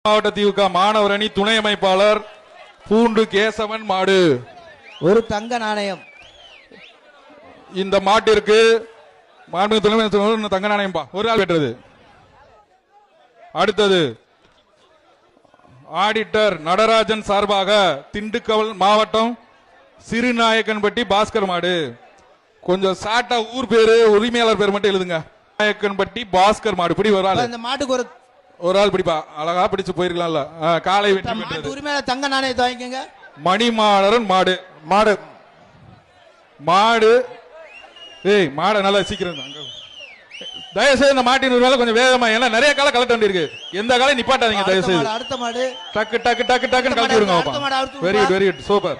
மாவட்ட திமுக மாணவர் அணி துணை அமைப்பாளர் பூண்டு கேசவன் மாடு ஒரு தங்க நாணயம். இந்த மாட்டிற்கு தங்க நாணயம் ஒரு ஆள் பெற்றது. அடுத்தது ஆடிட்டர் நடராஜன் சார்பாக திண்டுக்கல் மாவட்டம் சிறுநாயக்கன்பட்டி பாஸ்கர் மாடு. கொஞ்சம் சாட்டா ஊர் பேரு உரிமையாளர் பேர் மட்டும் எழுதுங்க. நாயக்கன்பட்டி பாஸ்கர் மாடு. இப்படி ஒரு ஆள், இந்த மாட்டுக்கு ஒரு ஆள் பிடிப்பா. அழகா பிடிச்சு போயிருக்கலாம்ல. காலை வெற்றி உரிமையாளர் தங்க நாணயத்தை வாங்கிக்கங்க. மணிமாறன் மாடு. மாடு மாடு ஏய் மாட நல்லா சீக்கிரம் தயவுசெய்து இந்த மாட்டின் வேலை கொஞ்சம் வேகமா, ஏன்னா நிறைய காலம் கலட்ட வேண்டி இருக்கு. எந்த காலம் நிப்பாட்டாதீங்க தயவுசெய்து. அடுத்த மாடு டக்கு டக்கு டக்கு டக்குன்னு கலட்டி விடுங்க. Very good very good super.